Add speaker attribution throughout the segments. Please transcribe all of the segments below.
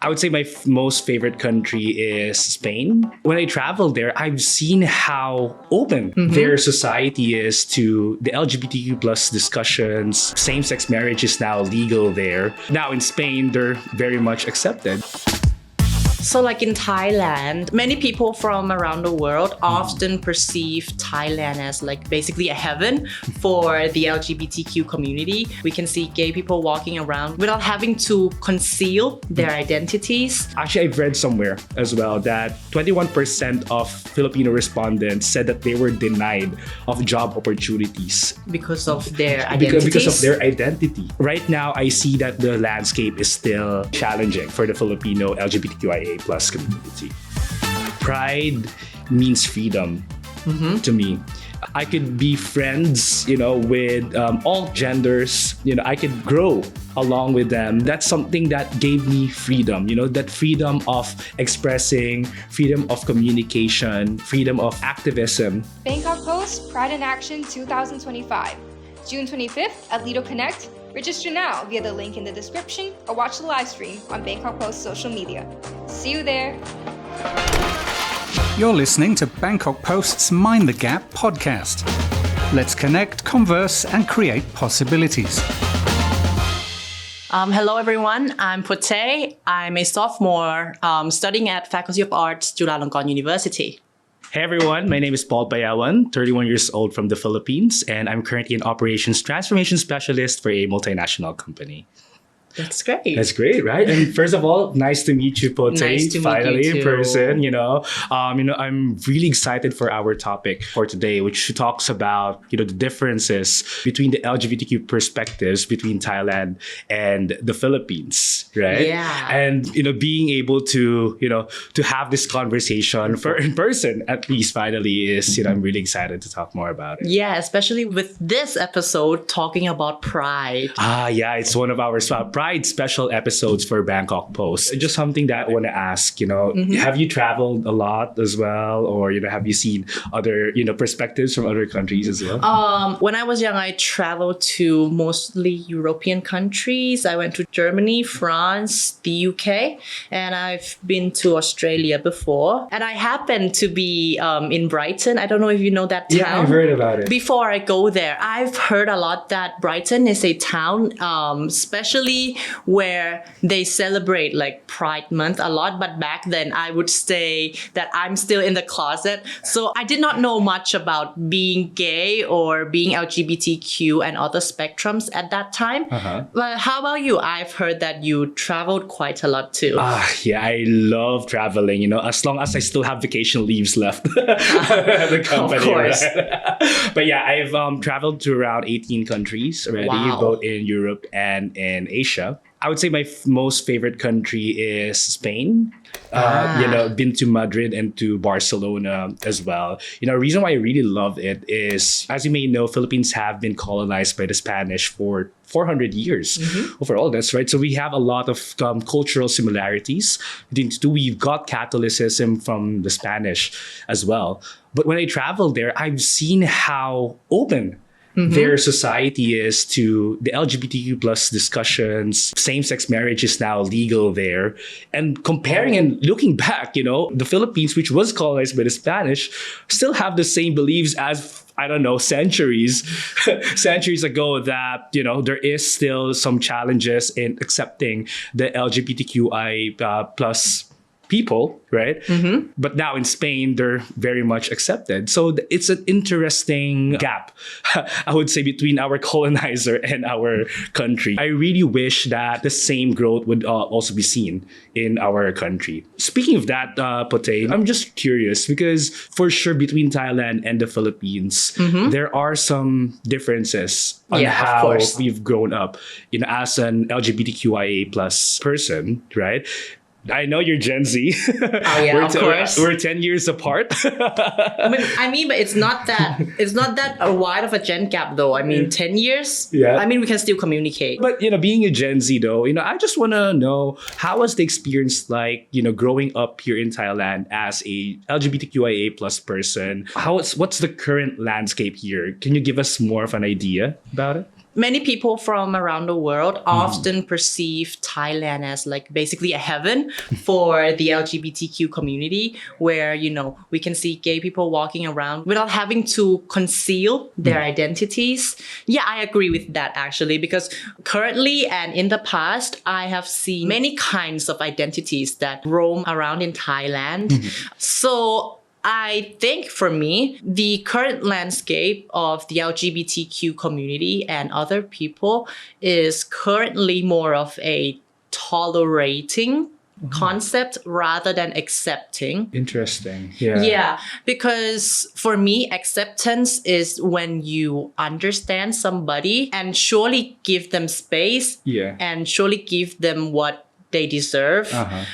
Speaker 1: I would say my most favorite country is Spain. When I traveled there, I've seen how open their society is to the LGBTQ plus discussions. Same-sex marriage is now legal there. Now in Spain, they're very much accepted.
Speaker 2: So like in Thailand, many people from around the world often perceive Thailand as like basically a heaven for the LGBTQ community. We can see gay people walking around without having to conceal their identities.
Speaker 1: Actually, I've read somewhere as well that 21% of Filipino respondents said that they were denied of job opportunities
Speaker 2: Because of their identities.
Speaker 1: because of their identity. Right now, I see that the landscape is still challenging for the Filipino LGBTQIA plus community. Pride means freedom to me. I could be friends, with all genders. I could grow along with them. That's something that gave me freedom, that freedom of expressing, freedom of communication, freedom of activism.
Speaker 3: Bangkok Post Pride in Action 2025, June 25th at Lido Connect. Register now via the link in the description or watch the live stream on Bangkok Post social media. See you there.
Speaker 4: You're listening to Bangkok Post's Mind the Gap podcast. Let's connect, converse, and create possibilities.
Speaker 2: Hello everyone, I'm Pote. I'm a sophomore studying at Faculty of Arts, Chulalongkorn University.
Speaker 1: Hey everyone, my name is Payawan, 31 years old from the Philippines, and I'm currently an operations transformation specialist for a multinational company.
Speaker 2: That's great.
Speaker 1: That's great, right? And first of all, nice to meet you, Pote.
Speaker 2: Nice to meet
Speaker 1: finally
Speaker 2: you
Speaker 1: in
Speaker 2: too.
Speaker 1: person. I'm really excited for our topic for today, which talks about the differences between the LGBTQ perspectives between Thailand and the Philippines, right?
Speaker 2: Yeah.
Speaker 1: And being able to to have this conversation in person at least finally is I'm really excited to talk more about it.
Speaker 2: Yeah, especially with this episode talking about pride.
Speaker 1: Yeah, it's one of our Pride special episodes for Bangkok Post. Just something that I want to ask, have you traveled a lot as well? Or, have you seen other, perspectives from other countries as well?
Speaker 2: When I was young, I traveled to mostly European countries. I went to Germany, France, the UK, and I've been to Australia before. And I happened to be in Brighton. I don't know if you know that town.
Speaker 1: Yeah, I've heard about it.
Speaker 2: Before I go there, I've heard a lot that Brighton is a town, especially where they celebrate like Pride Month a lot. But back then I would say that I'm still in the closet. So I did not know much about being gay or being LGBTQ and other spectrums at that time. But how about you? I've heard that you traveled quite a lot too.
Speaker 1: Yeah, I love traveling, as long as I still have vacation leaves left at the company. Of course. Right? But yeah, I've traveled to around 18 countries already, both in Europe and in Asia. I would say my most favorite country is Spain. Been to Madrid and to Barcelona as well. The reason why I really love it is, as you may know, Philippines have been colonized by the Spanish for 400 years overall. That's right. So we have a lot of cultural similarities. We've got Catholicism from the Spanish as well. But when I traveled there, I've seen how open their society is to the LGBTQ plus discussions. Same-sex marriage is now legal there. And comparing and looking back, the Philippines, which was colonized by the Spanish, still have the same beliefs as, centuries ago, that, there is still some challenges in accepting the LGBTQI plus people, right? But now in Spain, they're very much accepted. So it's an interesting gap, I would say, between our colonizer and our country. I really wish that the same growth would also be seen in our country. Speaking of that, Pote, I'm just curious because for sure between Thailand and the Philippines, there are some differences on how we've grown up, as an LGBTQIA plus person, right? I know you're Gen Z.
Speaker 2: Oh yeah, of course.
Speaker 1: We're 10 years apart.
Speaker 2: I mean, but it's not that wide of a gen gap though. 10 years.
Speaker 1: Yeah.
Speaker 2: We can still communicate.
Speaker 1: But being a Gen Z though, I just want to know, how was the experience like, growing up here in Thailand as a LGBTQIA plus person? What's the current landscape here? Can you give us more of an idea about it?
Speaker 2: many people from around the world often perceive Thailand as like basically a heaven for the LGBTQ community, where, you know, we can see gay people walking around without having to conceal their identities. Yeah, I agree with that actually, because currently and in the past, I have seen many kinds of identities that roam around in Thailand. So I think for me, the current landscape of the LGBTQ community and other people is currently more of a tolerating concept rather than accepting.
Speaker 1: Interesting. Yeah.
Speaker 2: Yeah, because for me, acceptance is when you understand somebody and surely give them space and surely give them what they deserve.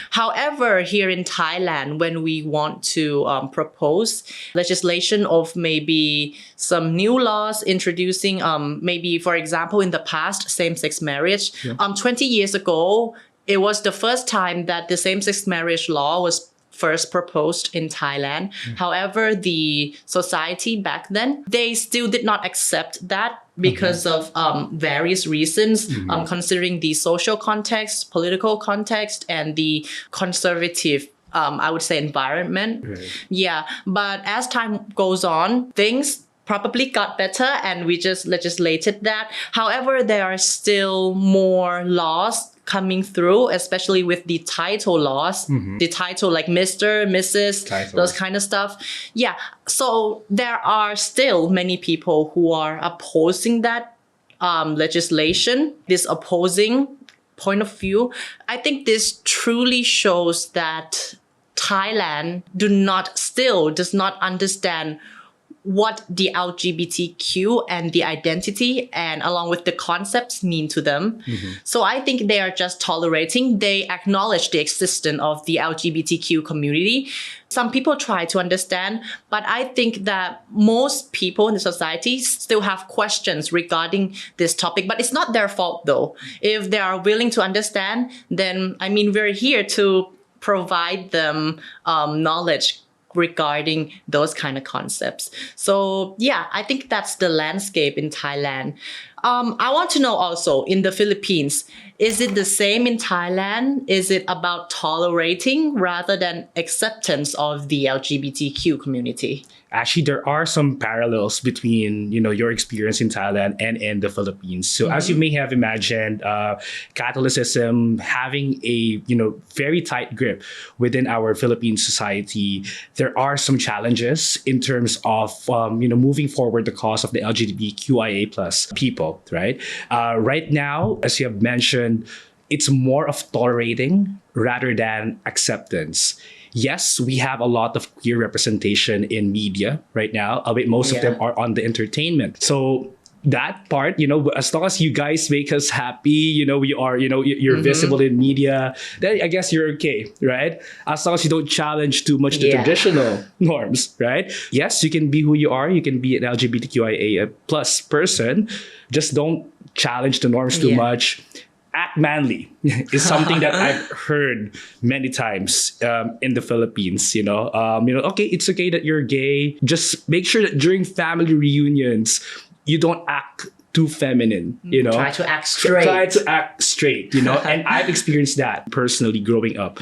Speaker 2: However, here in Thailand, when we want to propose legislation of maybe some new laws introducing, maybe for example, in the past, same-sex marriage, 20 years ago, it was the first time that the same-sex marriage law was first proposed in Thailand. However, the society back then, they still did not accept that because of various reasons, considering the social context, political context, and the conservative I would say environment. Yeah, but as time goes on, things probably got better and we just legislated that. However, there are still more laws coming through, especially with the title laws, the title like Mr., Mrs., those kind of stuff. Yeah, so there are still many people who are opposing that legislation, this opposing point of view. I think this truly shows that Thailand does not understand what the LGBTQ and the identity and along with the concepts mean to them. So I think they are just tolerating. They acknowledge the existence of the LGBTQ community. Some people try to understand, but I think that most people in the society still have questions regarding this topic. But it's not their fault though. If they are willing to understand, then I mean, we're here to provide them knowledge regarding those kind of concepts. So yeah, I think that's the landscape in Thailand. I want to know also in the Philippines, is it the same in Thailand? Is it about tolerating rather than acceptance of the LGBTQ community?
Speaker 1: Actually, there are some parallels between, you know, your experience in Thailand and in the Philippines. So as you may have imagined, Catholicism having a, you know, very tight grip within our Philippine society, there are some challenges in terms of, you know, moving forward the cause of the LGBTQIA plus people, right? Right now, as you have mentioned, it's more of tolerating rather than acceptance. Yes, we have a lot of queer representation in media right now, albeit most of them are on the entertainment. So that part, you know, as long as you guys make us happy, you know, we are, you know, you're visible in media, then I guess you're okay, right? As long as you don't challenge too much the traditional norms, right? Yes, you can be who you are. You can be an LGBTQIA plus person. Just don't challenge the norms too much. Act manly is something that I've heard many times in the Philippines. You know, okay, it's okay that you're gay. Just make sure that during family reunions, you don't act too feminine. You know,
Speaker 2: try to act straight.
Speaker 1: Try to act straight. You know, and I've experienced that personally growing up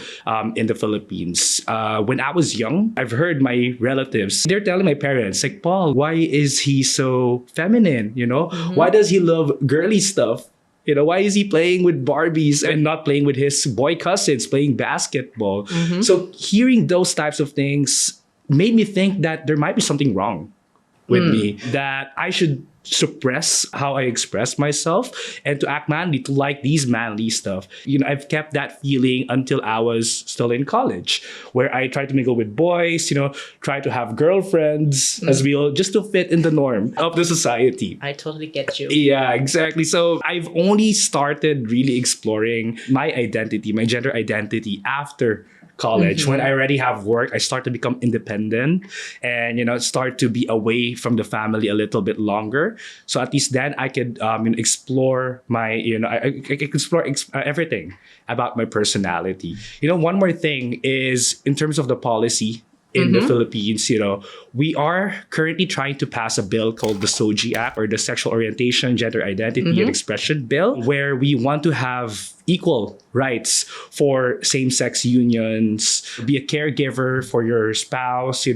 Speaker 1: in the Philippines. When I was young, I've heard my relatives, they're telling my parents, like, Paul, why is he so feminine? You know, why does he love girly stuff? You know, why is he playing with Barbies and not playing with his boy cousins, playing basketball? So hearing those types of things made me think that there might be something wrong with me, that I should suppress how I express myself and to act manly, to like these manly stuff. You know, I've kept that feeling until I was still in college, where I tried to mingle with boys, you know, try to have girlfriends as well, just to fit in the norm of the society.
Speaker 2: I totally get you.
Speaker 1: Yeah, exactly. So I've only started really exploring my identity, my gender identity after college. When I already have work, I start to become independent and, you know, start to be away from the family a little bit longer. So at least then I could explore my, you know, I could explore everything about my personality. You know, one more thing is in terms of the policy in the Philippines, we are currently trying to pass a bill called the SOGIE Act, or the Sexual Orientation, Gender Identity and Expression Bill, where we want to have equal rights for same-sex unions, be a caregiver for your spouse,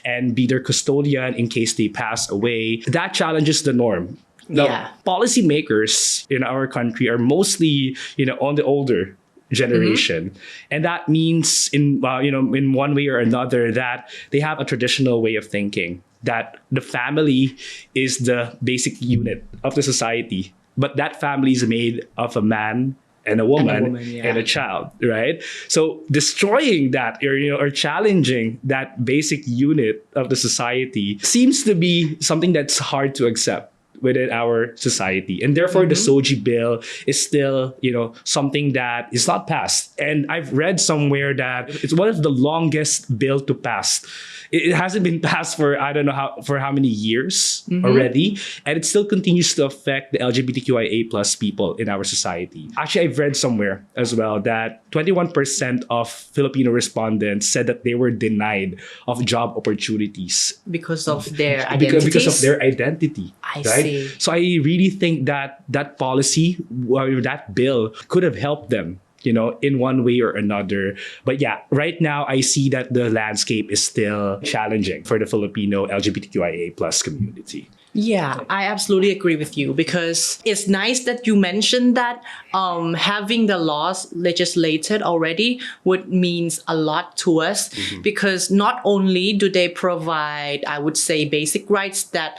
Speaker 1: and be their custodian in case they pass away. That challenges the norm. Now, policymakers in our country are mostly, on the older generation, and that means in one way or another that they have a traditional way of thinking that the family is the basic unit of the society, but that family is made of a man and a woman and a child, right? So destroying that, or challenging that basic unit of the society seems to be something that's hard to accept within our society. And therefore, the SOGIE bill is still, something that is not passed. And I've read somewhere that it's one of the longest bill to pass. It hasn't been passed for, I don't know how many years already. And it still continues to affect the LGBTQIA plus people in our society. Actually, I've read somewhere as well that 21% of Filipino respondents said that they were denied of job opportunities.
Speaker 2: Because of their identities?
Speaker 1: Because of their identity.
Speaker 2: I see.
Speaker 1: So I really think that policy, or that bill, could have helped them, in one way or another. But yeah, right now I see that the landscape is still challenging for the Filipino LGBTQIA plus community.
Speaker 2: Yeah, I absolutely agree with you, because it's nice that you mentioned that having the laws legislated already would means a lot to us, because not only do they provide, I would say, basic rights that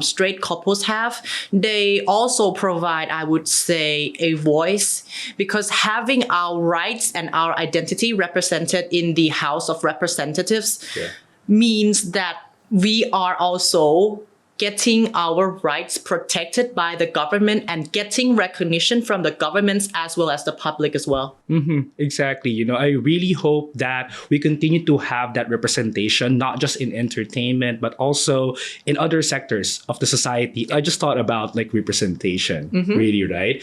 Speaker 2: straight couples have, they also provide, I would say, a voice, because having our rights and our identity represented in the House of Representatives means that we are also getting our rights protected by the government and getting recognition from the governments as well as the public as well.
Speaker 1: Exactly. I really hope that we continue to have that representation, not just in entertainment, but also in other sectors of the society. I just thought about representation, really, right?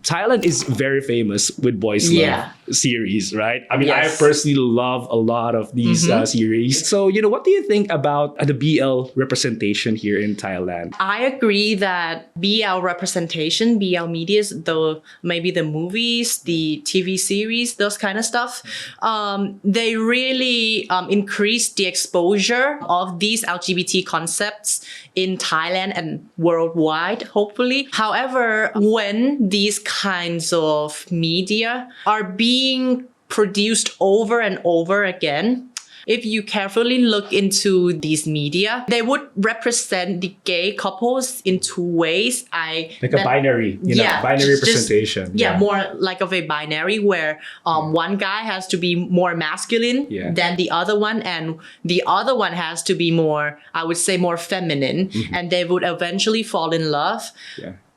Speaker 1: Thailand is very famous with boys love series, right? I mean, I personally love a lot of these series. So, what do you think about the BL representation here in Thailand?
Speaker 2: I agree that BL representation, BL medias, maybe the movies, the TV series, those kind of stuff, they really increase the exposure of these LGBT concepts in Thailand and worldwide, hopefully. However, when these kinds of media are being produced over and over again, if you carefully look into these media, they would represent the gay couples in two ways.
Speaker 1: Like a binary, binary representation.
Speaker 2: More like of a binary where one guy has to be more masculine than the other one, and the other one has to be more, I would say, more feminine, and they would eventually fall in love.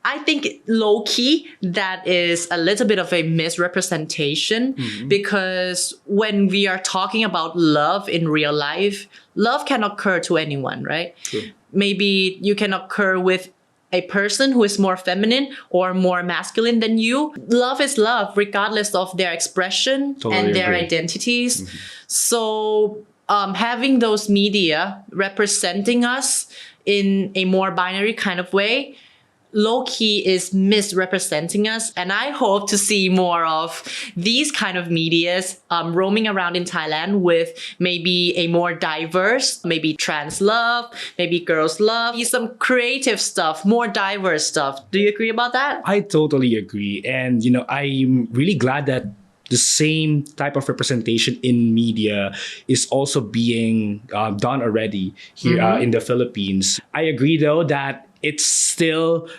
Speaker 2: I think low-key, that is a little bit of a misrepresentation, because when we are talking about love in real life, love can occur to anyone, right?
Speaker 1: True.
Speaker 2: Maybe you can occur with a person who is more feminine or more masculine than you. Love is love, regardless of their expression and their identities. So having those media representing us in a more binary kind of way, low-key is misrepresenting us. And I hope to see more of these kind of medias roaming around in Thailand with maybe a more diverse, maybe trans love, maybe girls love, some creative stuff, more diverse stuff. Do you agree about that?
Speaker 1: I totally agree. And, I'm really glad that the same type of representation in media is also being done already here in the Philippines. I agree, though, that it's still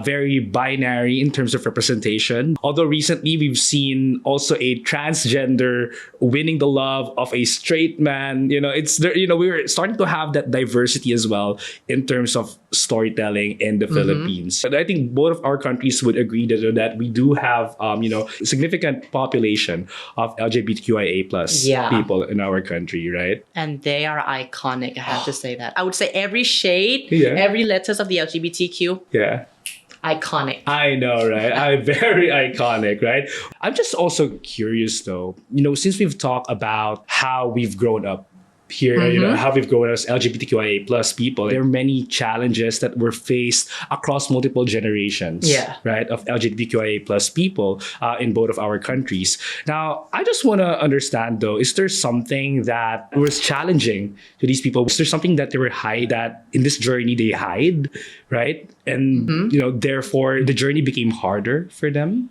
Speaker 1: very binary in terms of representation. Although recently we've seen also a transgender winning the love of a straight man. We're starting to have that diversity as well in terms of storytelling in the Philippines. And I think both of our countries would agree that we do have significant population of LGBTQIA plus people in our country, right?
Speaker 2: And they are iconic, I have to say that. I would say every shade, every letters of the LGBTQ. Iconic.
Speaker 1: I know, right? Very iconic, right? I'm just also curious though, since we've talked about how we've grown up here, how we've grown as LGBTQIA plus people, there are many challenges that were faced across multiple generations, right, of LGBTQIA plus people in both of our countries. Now, I just want to understand though, is there something that was challenging to these people? Was there something that they were that in this journey they hide, right? And, therefore the journey became harder for them?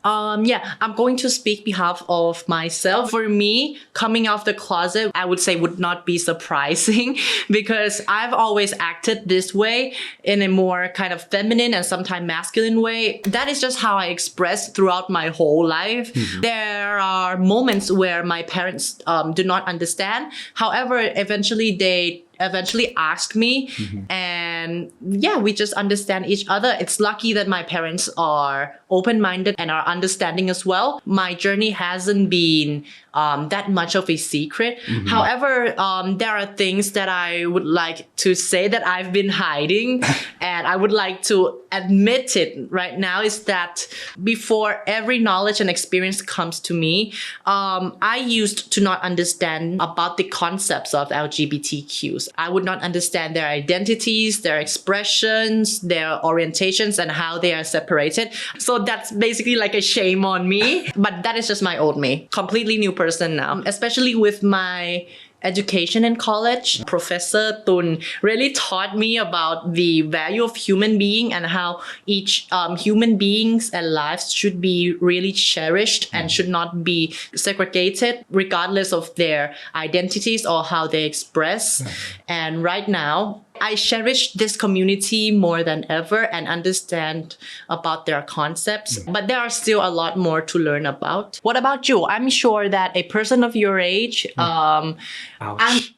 Speaker 2: I'm going to speak behalf of myself. For me, coming out of the closet, I would say would not be surprising because I've always acted this way in a more kind of feminine and sometimes masculine way. That is just how I express throughout my whole life. There are moments where my parents do not understand. However, they eventually asked me and we just understand each other. It's lucky that my parents are open-minded and are understanding as well. My journey hasn't been that much of a secret. However, there are things that I would like to say that I've been hiding and I would like to admit it right now is that before every knowledge and experience comes to me, I used to not understand about the concepts of LGBTQs. I would not understand their identities, their expressions, their orientations, and how they are separated. So that's basically like a shame on me. But that is just my old me. Completely new person now. Especially with my education in college, Professor Tun really taught me about the value of human being and how each human beings and lives should be really cherished and should not be segregated regardless of their identities or how they express. And right now, I cherish this community more than ever and understand about their concepts, but there are still a lot more to learn about. What about you? I'm sure that a person of your age,
Speaker 1: I'm just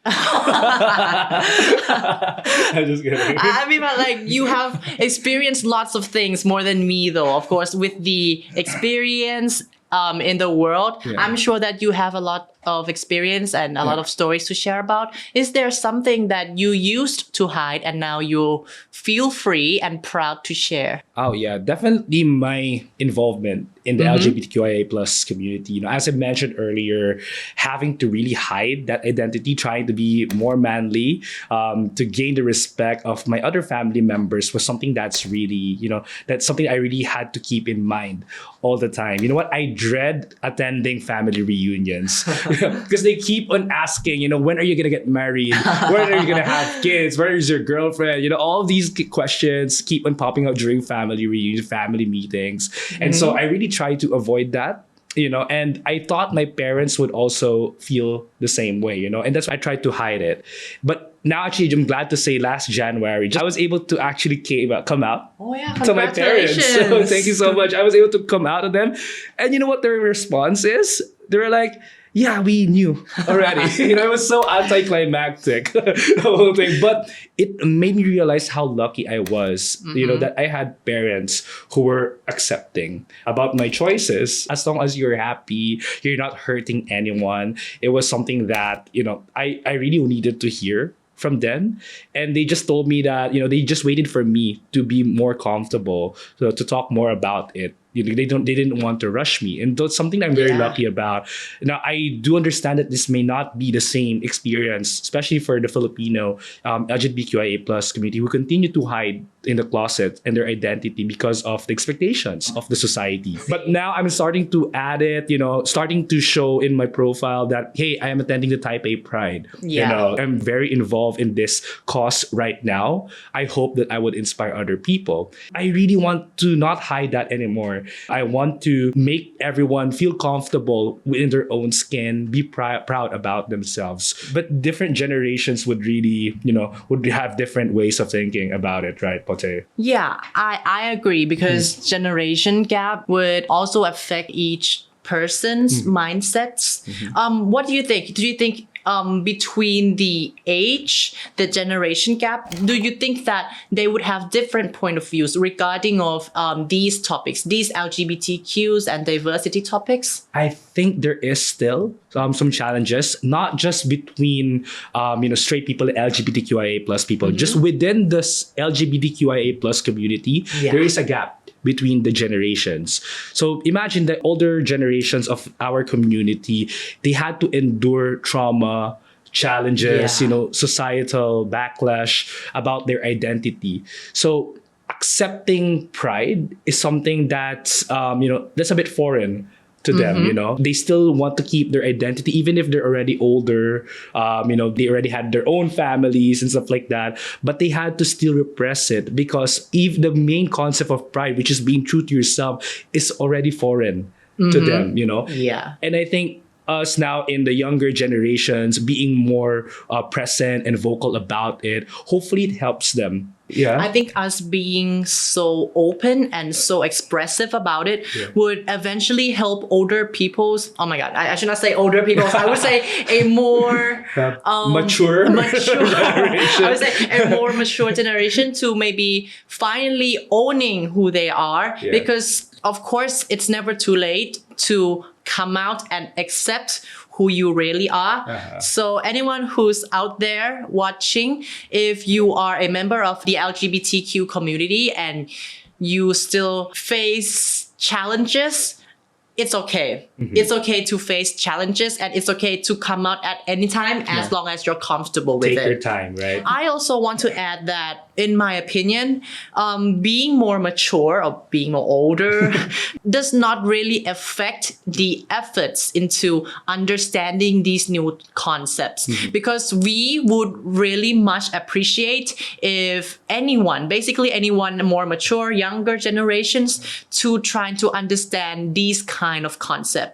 Speaker 1: kidding.
Speaker 2: I mean, but like you have experienced lots of things more than me, though. Of course, with the experience in the world, I'm sure that you have a lot of experience and a lot of stories to share about. Is there something that you used to hide and now you feel free and proud to share?
Speaker 1: Oh yeah, definitely my involvement in the LGBTQIA plus community. As I mentioned earlier, having to really hide that identity, trying to be more manly, to gain the respect of my other family members was something that's really, that's something I really had to keep in mind all the time. You know what? I dread attending family reunions because they keep on asking, when are you going to get married? When are you going to have kids? Where is your girlfriend? All these questions keep on popping up during family reunions, family meetings. And so I really try to avoid that. And I thought my parents would also feel the same way, and that's why I tried to hide it. But now, actually, I'm glad to say last January, I was able to actually come out to my parents. So thank you so much. I was able to come out to them. And you know what their response is? They were like, yeah, we knew already. It was so anticlimactic, the whole thing. But it made me realize how lucky I was, that I had parents who were accepting about my choices. As long as you're happy, you're not hurting anyone. It was something that, I really needed to hear from them. And they just told me that, they just waited for me to be more comfortable to talk more about it. They didn't want to rush me, and that's something I'm very lucky about. Now, I do understand that this may not be the same experience, especially for the Filipino LGBTQIA plus community who continue to hide in the closet and their identity because of the expectations of the society. But now I'm starting to add it, starting to show in my profile that, hey, I am attending the Taipei Pride. I'm very involved in this cause right now. I hope that I would inspire other people. I really want to not hide that anymore. I want to make everyone feel comfortable within their own skin, be proud about themselves. But different generations would really, would have different ways of thinking about it, right, Pote?
Speaker 2: Yeah, I agree because generation gap would also affect each person's mindsets. What do you think? Do you think between the age, the generation gap, do you think that they would have different point of views regarding of these topics, these LGBTQs and diversity topics?
Speaker 1: I think there is still some challenges, not just between straight people and LGBTQIA plus people, just within this LGBTQIA plus community, there is a gap between the generations. So imagine the older generations of our community, they had to endure trauma challenges,
Speaker 2: Yeah.
Speaker 1: societal backlash about their identity. So accepting pride is something that's that's a bit foreign to them. They still want to keep their identity even if they're already older. They already had their own families and stuff like that, but they had to still repress it because if the main concept of pride, which is being true to yourself, is already foreign to them.
Speaker 2: Yeah.
Speaker 1: And I think us now in the younger generations being more present and vocal about it, hopefully it helps them. Yeah.
Speaker 2: I think us being so open and so expressive about it would eventually help older people's, oh my God, I should not say older people's, I would say a more
Speaker 1: mature
Speaker 2: I would say a more mature generation to maybe finally owning who they are.
Speaker 1: Yeah.
Speaker 2: Because of course it's never too late to come out and accept who you really are. So anyone who's out there watching, if you are a member of the LGBTQ community and you still face challenges, it's okay. It's okay to face challenges and it's okay to come out at any time as long as you're comfortable with
Speaker 1: Take
Speaker 2: it.
Speaker 1: your time, right?
Speaker 2: I also want to add that, in my opinion, being more mature or being more older does not really affect the efforts into understanding these new concepts. Because we would really much appreciate if anyone, basically anyone more mature, younger generations, to trying to understand these kind of concepts.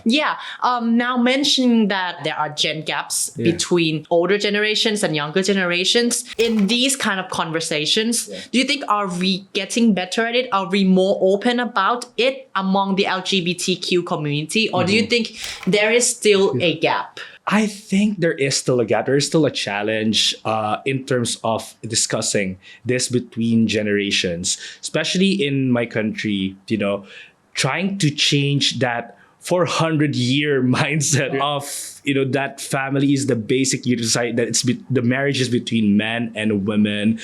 Speaker 2: Yeah. Now mentioning that there are gen gaps between older generations and younger generations in these kind of conversations, do you think are we getting better at it? Are we more open about it among the LGBTQ community? Or do you think there is still a gap?
Speaker 1: I think there is still a gap. There is still a challenge in terms of discussing this between generations, especially in my country, trying to change that 400-year mindset of that family is the basic unit society, that the marriage is between men and women.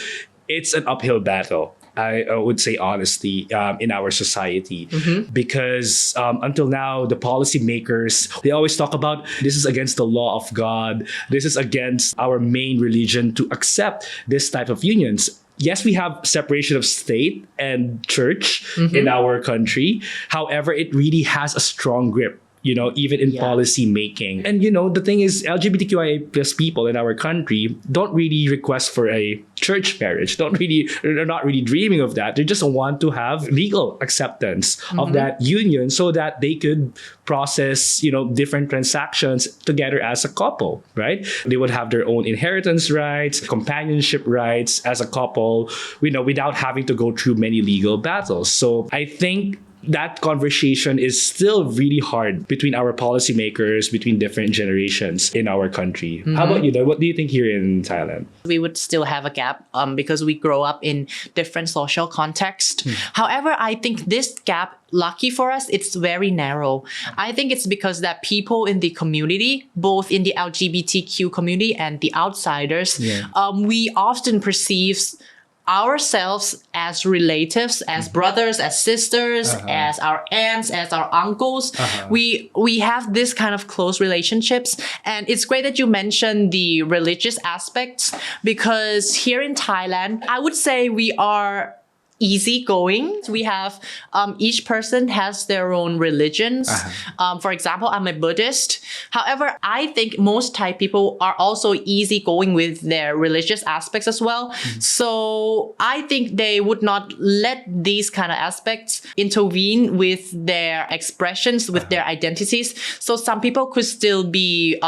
Speaker 1: It's an uphill battle, I would say honestly, in our society, because until now the policymakers, they always talk about this is against the law of God, this is against our main religion to accept this type of unions. Yes, we have separation of state and church in our country. However, it really has a strong grip, even in policy making. And, the thing is, LGBTQIA plus people in our country don't really request for a church marriage. They're not really dreaming of that. They just want to have legal acceptance of that union so that they could process, different transactions together as a couple, right? They would have their own inheritance rights, companionship rights as a couple, without having to go through many legal battles. So I think that conversation is still really hard between our policymakers, between different generations in our country. How about you, though? What do you think here in Thailand?
Speaker 2: We would still have a gap because we grow up in different social contexts. However, I think this gap, lucky for us, it's very narrow. I think it's because that people in the community, both in the LGBTQ community and the outsiders, we often perceive ourselves as relatives, as brothers, as sisters, as our aunts, as our uncles. We have this kind of close relationships. And it's great that you mentioned the religious aspects, because here in Thailand, I would say we are easygoing. We have each person has their own religions. For example, I'm a Buddhist. However, I think most Thai people are also easygoing with their religious aspects as well. So I think they would not let these kind of aspects intervene with their expressions, with their identities. So some people could still be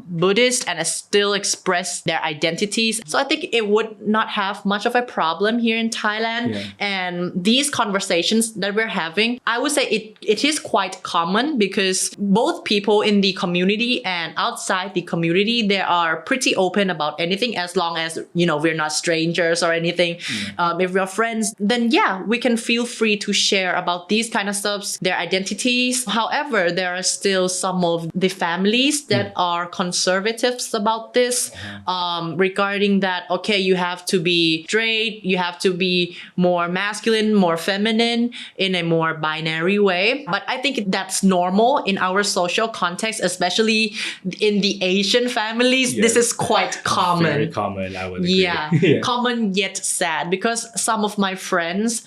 Speaker 2: Buddhist and still express their identities. So I think it would not have much of a problem here in Thailand. And these conversations that we're having, I would say it is quite common, because both people in the community and outside the community, they are pretty open about anything, as long as, we're not strangers or anything. If we're friends, then we can feel free to share about these kind of stuff, their identities. However, there are still some of the families that are conservatives about this, regarding that, okay, you have to be straight, you have to be more more masculine, more feminine, in a more binary way. But I think that's normal in our social context, especially in the Asian families. This is quite common.
Speaker 1: Very common, I would agree.
Speaker 2: Yeah, common yet sad, because some of my friends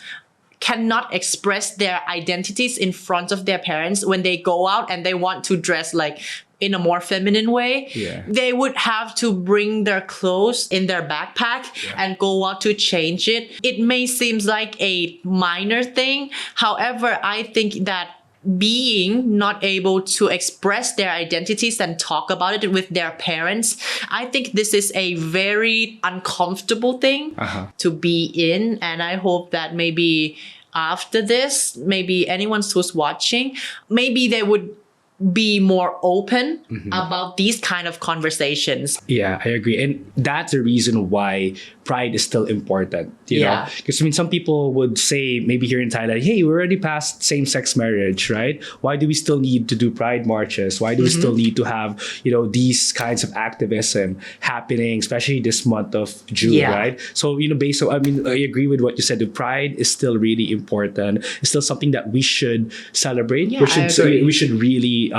Speaker 2: cannot express their identities in front of their parents when they go out and they want to dress like in a more feminine way. They would have to bring their clothes in their backpack and go out to change it. It may seem like a minor thing. However, I think that being not able to express their identities and talk about it with their parents, I think this is a very uncomfortable thing to be in. And I hope that maybe after this, maybe anyone who's watching, maybe they would be more open about these kind of conversations.
Speaker 1: Yeah, I agree. And that's the reason why pride is still important, you know? Because I mean, some people would say, maybe here in Thailand, hey, we're already past same-sex marriage, right? Why do we still need to do pride marches? Why do we still need to have, you know, these kinds of activism happening, especially this month of June, right? So, you know, based on, I mean, I agree with what you said. The pride is still really important. It's still something that we should celebrate. We should really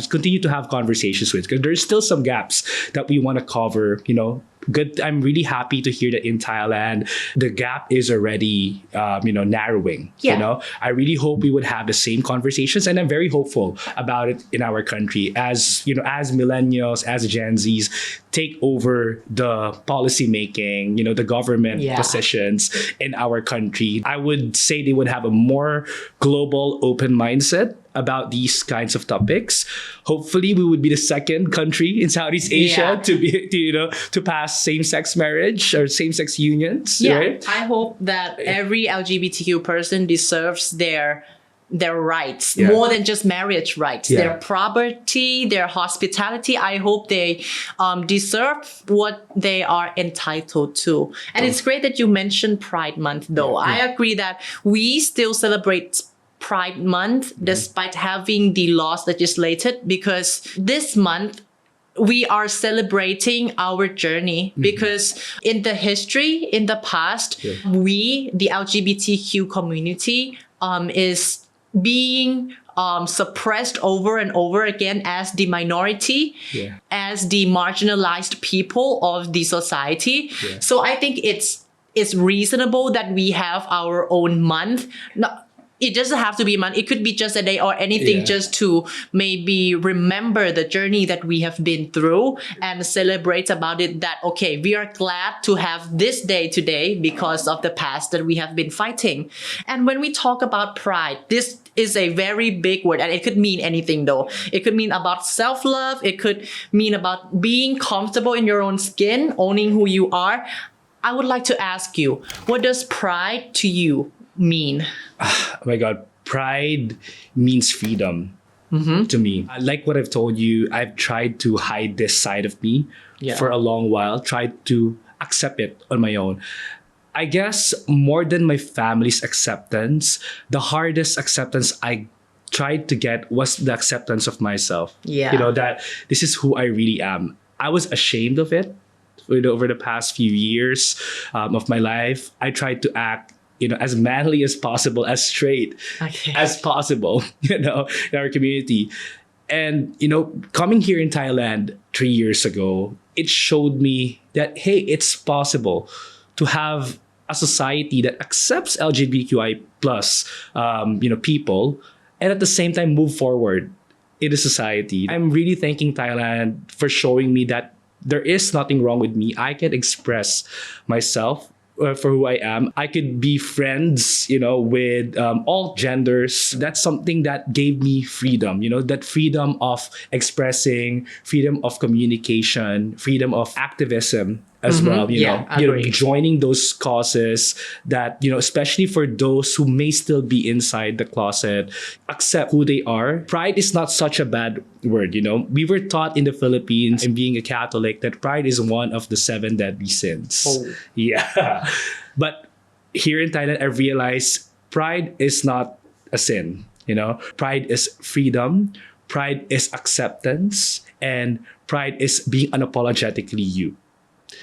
Speaker 1: continue to have conversations with, because there's still some gaps that we want to cover, you know. Good. I'm really happy to hear that in Thailand, the gap is already, narrowing. You know, I really hope we would have the same conversations, and I'm very hopeful about it in our country. As you know, as millennials, as Gen Zs take over the policy making, you know, the government positions in our country, I would say they would have a more global, open mindset about these kinds of topics. Hopefully, we would be the second country in Southeast Asia to pass same-sex marriage or same-sex unions. Right?
Speaker 2: I hope that every LGBTQ person deserves their rights, more than just marriage rights, their property, their hospitality. I hope they deserve what they are entitled to. And it's great that you mentioned Pride Month, though. I agree that we still celebrate Pride Month despite having the laws legislated, because this month we are celebrating our journey, because in the history, in the past, we, the LGBTQ community, is being suppressed over and over again as the minority, as the marginalized people of the society. So I think it's reasonable that we have our own month. It doesn't have to be a month. It could be just a day or anything, just to maybe remember the journey that we have been through and celebrate about it, that, okay, we are glad to have this day today because of the past that we have been fighting. And when we talk about pride, this is a very big word, and it could mean anything though. It could mean about self-love. It could mean about being comfortable in your own skin, owning who you are. I would like to ask you, what does pride to you mean?
Speaker 1: Oh my God, pride means freedom to me. Like what I've told you, I've tried to hide this side of me for a long while, tried to accept it on my own. I guess more than my family's acceptance, the hardest acceptance I tried to get was the acceptance of myself. You know, that this is who I really am. I was ashamed of it over the past few years of my life. I tried to act, you know, as manly as possible, as straight as possible, you know, in our community. And, you know, coming here in Thailand 3 years ago, it showed me that, hey, it's possible to have a society that accepts LGBTQI plus, people, and at the same time move forward in the society. I'm really thanking Thailand for showing me that there is nothing wrong with me. I can express myself for who I am. I could be friends, you know, with all genders. That's something that gave me freedom, you know, that freedom of expressing, freedom of communication, freedom of activism as well, you know, joining those causes that, you know, especially for those who may still be inside the closet, accept who they are. Pride is not such a bad word, you know. We were taught in the Philippines, and being a Catholic, that pride is one of the 7 deadly sins. Yeah. But here in Thailand, I realized pride is not a sin, you know. Pride is freedom, pride is acceptance, and pride is being unapologetically you.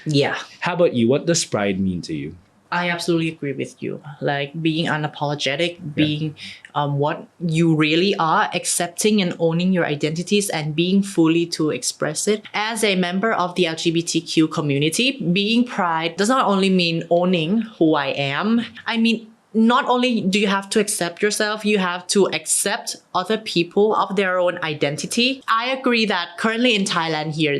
Speaker 2: Yeah.
Speaker 1: How about you? What does pride mean to you?
Speaker 2: I absolutely agree with you. Like being unapologetic, being what you really are, accepting and owning your identities and being fully to express it. As a member of the LGBTQ community, being pride does not only mean owning who I am. I mean, not only do you have to accept yourself, you have to accept other people of their own identity. I agree that currently in Thailand here,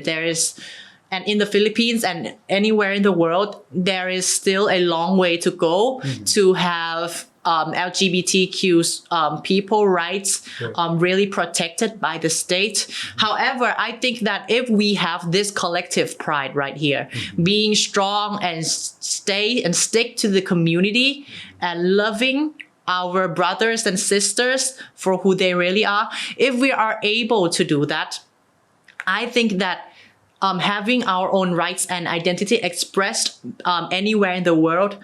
Speaker 2: and in the Philippines and anywhere in the world, there is still a long way to go to have LGBTQ people rights really protected by the state. However, I think that if we have this collective pride right here, being strong and stick to the community and loving our brothers and sisters for who they really are, if we are able to do that, I think that having our own rights and identity expressed anywhere in the world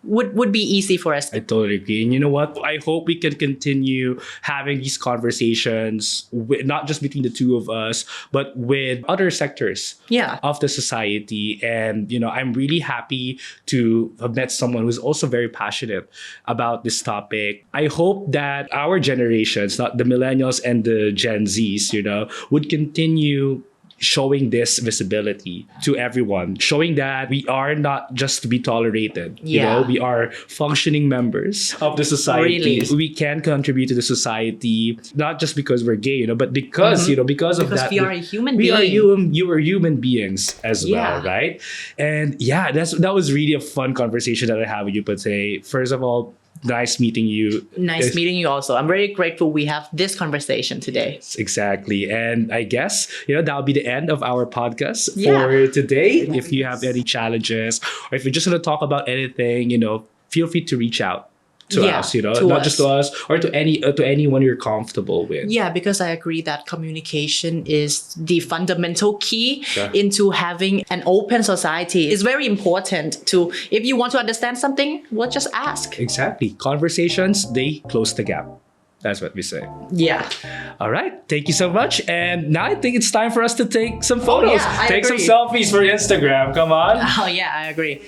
Speaker 2: would be easy for us.
Speaker 1: I totally agree. And you know what? I hope we can continue having these conversations, not just between the two of us, but with other sectors of the society. And, you know, I'm really happy to have met someone who's also very passionate about this topic. I hope that our generations, not the millennials and the Gen Zs, you know, would continue showing this visibility to everyone, showing that we are not just to be tolerated. You know, we are functioning members of the society.
Speaker 2: Really?
Speaker 1: We can contribute to the society, not just because we're gay, you know, but because, you know, because of that.
Speaker 2: We are a human
Speaker 1: we
Speaker 2: being.
Speaker 1: You are human beings as well, right? And yeah, that was really a fun conversation that I had with you, Pote. First of all, nice meeting you.
Speaker 2: Nice meeting you also. I'm very grateful we have this conversation today.
Speaker 1: Exactly. And I guess, you know, that'll be the end of our podcast for today. If you have any challenges or if you just want to talk about anything, you know, feel free to reach out to us, you know, not just to us or to anyone you're comfortable with.
Speaker 2: Yeah, because I agree that communication is the fundamental key into having an open society. It's very important to, if you want to understand something, well, just ask.
Speaker 1: Exactly. Conversations, they close the gap. That's what we say.
Speaker 2: Yeah.
Speaker 1: All right. Thank you so much. And now I think it's time for us to take some photos.
Speaker 2: I
Speaker 1: take
Speaker 2: agree.
Speaker 1: some selfies for Instagram. Come on.
Speaker 2: Oh, yeah, I agree.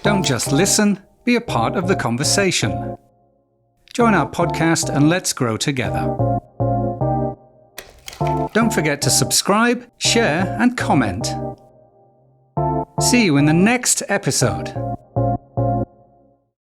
Speaker 4: Don't just listen, be a part of the conversation. Join our podcast and let's grow together. Don't forget to subscribe, share, and comment. See you in the next episode.